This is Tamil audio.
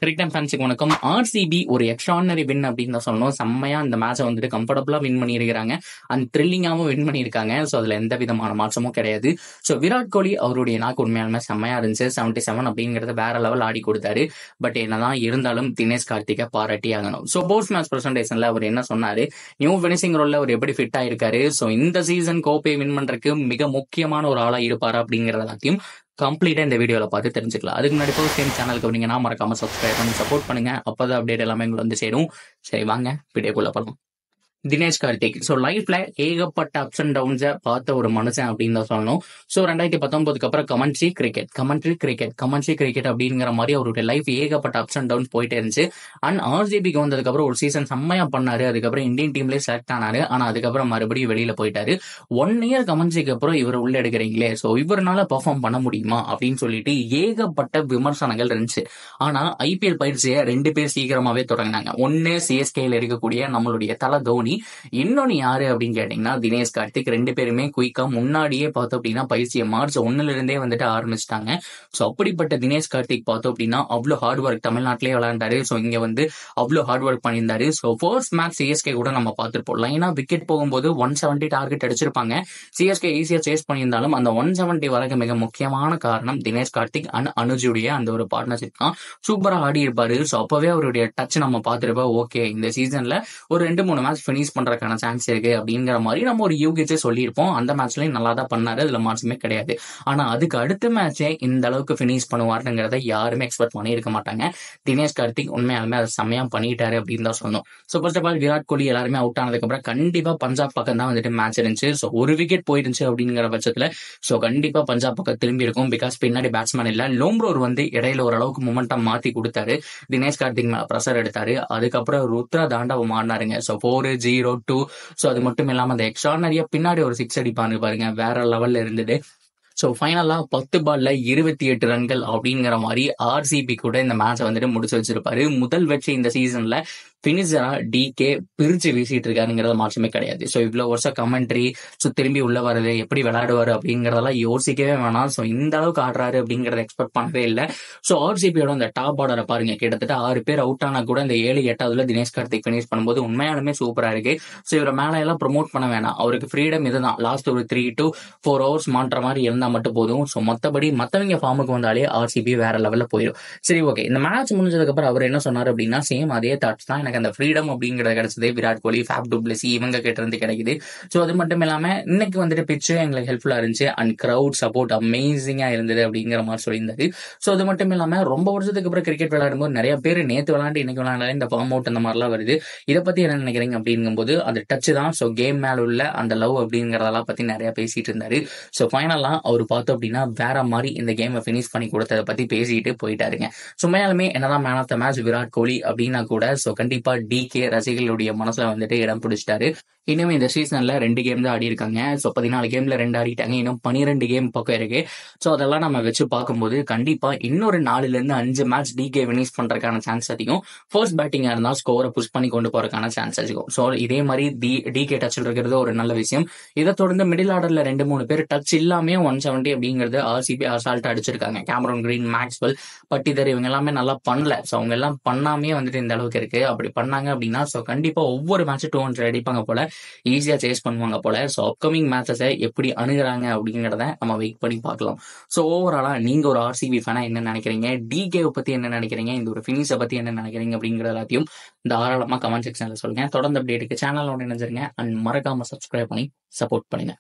கிரிக்கெட் அண்ட் ஃபேன்ஸுக்கு வணக்கம். ஆர்சிபி ஒரு எக்ஸ்ட்ரானரி வின் அப்படின்னு தான் சொல்லணும். செம்மையா இந்த மேட்சை வந்துட்டு கம்ஃபர்டபுளா வின் பண்ணியிருக்காங்க அண்ட் த்ரில்லிங்காகவும் வின் பண்ணியிருக்காங்க. ஸோ அதில் எந்த விதமான மாற்றமும் கிடையாது. ஸோ விராட் கோலி அவருடைய நாக்கு உண்மையாலுமே செம்மையா இருந்துச்சு. 77 அப்படிங்கிறது வேற லெவல் ஆடி கொடுத்தாரு. பட் என்னதான் இருந்தாலும் தினேஷ் கார்த்திகை பாராட்டி ஆகணும். ஸோ போஸ்ட் மேட்ச் பிரசன்டேஷன்ல அவர் என்ன சொன்னாரு, நியூ பினிஷிங் ரோல்ல அவர் எப்படி ஃபிட் ஆயிருக்காரு, ஸோ இந்த சீசன் கோப்பை வின் பண்றதுக்கு மிக முக்கியமான ஒரு ஆளா இருப்பாரு அப்படிங்கிற எல்லாத்தையும் கம்ப்ளீட்டா இந்த வீடியோல பார்த்து தெரிஞ்சுக்கலாம். அதுக்கு முன்னாடி சேம் சேனலுக்கு வந்தீங்கன்னா மறக்காம சப்ஸ்கிரைப் பண்ணி சப்போர்ட் பண்ணுங்க. அப்பதான் அப்டேட் எல்லாமே உங்களுக்கு வந்து சேரும். சரி வாங்க வீடியோக்குள்ள போகலாம். தினேஷ் கார்த்திக் ஸோ லைஃப்ல ஏகப்பட்ட அப்ஸ் அண்ட் டவுன்ஸை பார்த்த ஒரு மனுஷன் அப்படின்னு தான் சொல்லணும். ஸோ 2019 அப்புறம் கமெண்ட்ரி கிரிக்கெட் அப்படிங்கிற மாதிரி அவருடைய லைஃப் ஏகப்பட்ட அப்ஸ் அண்ட் டவுன்ஸ் போயிட்டே இருந்துச்சு. அண்ட் ஆர்சிபிக்கு வந்ததுக்கு அப்புறம் ஒரு சீசன் செம்மையா பண்ணாரு. அதுக்கப்புறம் இந்தியன் டீம்லேயே செலக்ட் ஆனாரு. ஆனா அதுக்கப்புறம் மறுபடியும் வெளியில போயிட்டாரு. 1 இயர் கமெண்ட்ரிக்கு அப்புறம் இவர் உள்ள எடுக்கிறீங்களே, ஸோ இவரால் பெர்ஃபார்ம் பண்ண முடியுமா அப்படின்னு சொல்லிட்டு ஏகப்பட்ட விமர்சனங்கள் இருந்துச்சு. ஆனா ஐபிஎல் பயிற்சியை 2 பேர் சீக்கிரமாவே தொடங்கினாங்க. ஒன்னு சிஎஸ்கேல இருக்கக்கூடிய நம்மளுடைய தல தோனி, இன்னொன்னு யாரு அப்படின்னு கேட்டீங்கன்னா தினேஷ் கார்த்திக். 2 பேருமே குயிக்கா முன்னாடியே பார்த்தோம் அப்படின்னா பயிற்சியை மார்ச் 1 இருந்தே வந்துட்டு ஆரம்பிச்சிட்டாங்க. ஸோ அப்படிப்பட்ட தினேஷ் கார்த்திக் பார்த்தோம் அப்படின்னா அவ்வளோ ஹார்ட் ஒர்க் தமிழ்நாட்டிலே விளையாண்டாரு. ஸோ இங்க வந்து அவ்வளோ ஹார்ட் ஒர்க் பண்ணியிருந்தாரு. ஸோ ஃபர்ஸ்ட் மேட்ச் சிஎஸ்கே கூட நம்ம பார்த்துருப்போம். லைனா விக்கெட் போகும்போது 170 டார்கெட் அடிச்சிருப்பாங்க. சிஎஸ்கே ஈஸியா சேஸ் பண்ணியிருந்தாலும் அந்த 170 வரக்கு மிக முக்கியமான காரணம் தினேஷ் கார்த்திக் அண்ட் அனுஜுடைய அந்த ஒரு பார்ட்னர்ஷிப் தான். சூப்பரா ஆடி இருப்பாரு. ஸோ அப்பவே அவருடைய டச் நம்ம பார்த்துருப்போம். ஓகே, இந்த சீசன்ல ஒரு 2-3 மேட்ச் ஃபினிஷ் பண்றதுக்கான சான்ஸ் இருக்கு அப்படிங்கிற மாதிரி நம்ம ஒரு யூகிச்சே சொல்லியிருப்போம். அந்த மேட்ச்லயும் நல்லா தான் பண்ணாரு, அதுல மாற்றமே கிடையாது. ஆனா அதுக்கு அடுத்த மேட்சே இந்த அளவுக்கு பினிஷ் பண்ணுவாருங்கிறத யாருமே எக்ஸ்பெக்ட் பண்ணியிருக்க மாட்டாங்க. தினேஷ் கார்த்திக் உண்மையாலுமே அதை செம்மையா பண்ணிட்டாரு அப்படின்னு தான் சொன்னோம். So first of all Virat Kohli எல்லாருமே அவுட் ஆனதுக்கு அப்புறம் கண்டிப்பா பஞ்சாப் பக்கம் தான் வந்துட்டு மேட்ச் இருந்துச்சு. ஸோ ஒரு விக்கெட் போயிருந்துச்சு அப்படிங்கிற பட்சத்துல ஸோ கண்டிப்பா பஞ்சாப் பக்கம் திரும்பி இருக்கும். பிகாஸ் பின்னாடி பேட்ஸ்மேன் இல்ல. லோம்ரோர் வந்து இடையில ஓரளவுக்கு மொமெண்டம் மாத்தி கொடுத்தாரு. தினேஷ் கார்த்திக் மேல பிரஷர் எடுத்தாரு. அதுக்கப்புறம் ருத்ரா தாண்டவம் ஆடினாருங்க. ஸோ 4-0-2. ஸோ அது மட்டும் இல்லாம அந்த எக்ஸ்ட்ரானரியா பின்னாடி ஒரு 6 அடிப்பாரு பாருங்க, வேற லெவல்ல இருந்தது. ஸோ ஃபைனலா 10 பால்ல 28 ரன்கள் அப்படிங்கிற மாதிரி ஆர்சிபி கூட இந்த மேட்சை வந்துட்டு முடிச்சு வச்சிருப்பாரு. முதல் வெற்றி இந்த சீசன்ல பினிஷரா டிகே பிரிச்சு வீசிட்டு இருக்காருங்கிறத மாற்றமே கிடையாது. ஸோ இவ்வளவு வருஷம் கமெண்ட்ரி, ஸோ திரும்பி உள்ள வர்றது, எப்படி விளையாடுவாரு அப்படிங்கறதெல்லாம் யோசிக்கவே வேணாம். ஸோ இந்த அளவுக்கு ஆடுறாரு அப்படிங்கறத எக்ஸ்பெக்ட் பண்ணவே இல்லை. ஸோ ஆர்சிபியோட அந்த டாப் ஆர்டரை பாருங்க, கிட்டத்தட்ட 6 பேர் அவுட் ஆனா கூட இந்த 7-8 தினேஷ் கார்த்திக் பினிஷ் பண்ணும்போது உண்மையாலுமே சூப்பரா இருக்கு. ஸோ இவரை மேல எல்லாம் ப்ரொமோட் பண்ண வேணாம். அவருக்கு ஃப்ரீடம் இதுதான். லாஸ்ட் ஒரு 3 to 4 hours மாற்ற மாதிரி இருந்தா மட்டும் போதும். ஸோ மற்றபடி மற்றவங்க ஃபார்முக்கு வந்தாலே ஆர்சிபி வேற லெவல்ல போயிடும். சரி ஓகே, இந்த மேட்ச் முடிஞ்சதுக்கு அப்புறம் அவர் என்ன சொன்னார் அப்படின்னா, சேம் அதே தாட்ஸ் தான். எனக்கு அந்த ஃப்ரீடம் அப்படிங்கிறது கிடைச்சது விராட் கோலி, ஃபேப் டு பிளஸி இவங்க கிட்ட இருந்து கிடைக்குது. ஸோ அது மட்டும் இல்லாம இன்னைக்கு வந்துட்டு பிச்சு எங்களுக்கு ஹெல்ப்ஃபுல்லா இருந்துச்சு அண்ட் கிரவுட் சப்போர்ட் அமேசிங்கா இருந்தது அப்படிங்கிற மாதிரி சொல்லியிருந்தாரு. ஸோ அது மட்டும் இல்லாம ரொம்ப வருஷத்துக்கு அப்புறம் கிரிக்கெட் விளையாடும்போது நிறைய பேர் நேற்று விளையாண்டு இன்னைக்கு விளையாண்டாலே இந்த ஃபார்ம் அவுட் அந்த மாதிரிலாம் வருது. இதை பத்தி என்ன நினைக்கிறீங்க அப்படிங்கும்போது அது டச் தான். ஸோ கேம் மேல உள்ள அந்த லவ் அப்படிங்கறதெல்லாம் பத்தி நிறைய பேசிட்டு இருந்தாரு. ஸோ ஃபைனலா அவர் பார்த்தோம் அப்படின்னா வேற மாதிரி இந்த கேமை பினிஷ் பண்ணி கொடுத்ததை பத்தி பேசிட்டு போயிட்டாருங்க. சும்மையாலுமே என்னதான் man of the match Virat Kohli அப்படின்னா கூட ஸோ கண்டிப்பா டிகே ரசிகர்களுடைய மனசுல வந்துட்டு இடம் பிடிச்சிட்டாரு. இனிமே இந்த சீசன்ல 2 கேம் தான் ஆடி இருக்காங்க. ஸோ 14 கேம்ல 2 ஆடிட்டாங்க. இன்னும் 12 கேம் பக்கம் இருக்கு. ஸோ அதெல்லாம் நம்ம வச்சு பார்க்கும்போது கண்டிப்பா இன்னொரு 4-5 மேட்ச் டிகே வினிஷ் பண்றதுக்கான சான்ஸ் அதிகம். ஃபர்ஸ்ட் பேட்டிங்கா இருந்தா ஸ்கோரை புஷ் பண்ணி கொண்டு போறதுக்கான சான்ஸ் அதிகம். ஸோ இதே மாதிரி டிகே டச் இருக்கிறது ஒரு நல்ல விஷயம். இதை தொடர்ந்து மிடில் ஆர்டர்ல 2-3 பேர் டச் இல்லாமே 170 அப்படிங்கிறது ஆர்சிபி அசால்ட் அடிச்சிருக்காங்க. கேமரன் கிரீன், மேக்ஸ்வெல், பட்டிதர் இவங்க எல்லாமே நல்லா பண்ணல. ஸோ அவங்க எல்லாம் பண்ணாமே வந்துட்டு இந்த அளவுக்கு இருக்கு. அப்படி பண்ணாங்க அப்படின்னா ஸோ கண்டிப்பா ஒவ்வொரு மேட்சும் 200 அடிப்பாங்க போல, ஈஸியா சேஸ் பண்ணுவாங்க போல. ஸோ அப்கமிங் மேட்சஸை எப்படி அணுகுறாங்க அப்படிங்கிறத நம்ம வெயிட் பண்ணி பார்க்கலாம். ஸோ ஓவராலா நீங்க ஒரு ஆர்சிபி ஃபேனா என்ன நினைக்கிறீங்க, டிகேவை பத்தி என்ன நினைக்கிறீங்க, இந்த ஒரு ஃபினிஷை பத்தி என்ன நினைக்கிறீங்க அப்படிங்கிற எல்லாத்தையும் தாராளமா கமெண்ட் செக்ஷன்ல சொல்லுங்க. தொடர்ந்து அப்டேட்டுக்கு சேனலோட இணைஞ்சிருங்க அண்ட் மறக்காம சப்ஸ்கிரைப் பண்ணி சப்போர்ட் பண்ணுங்க.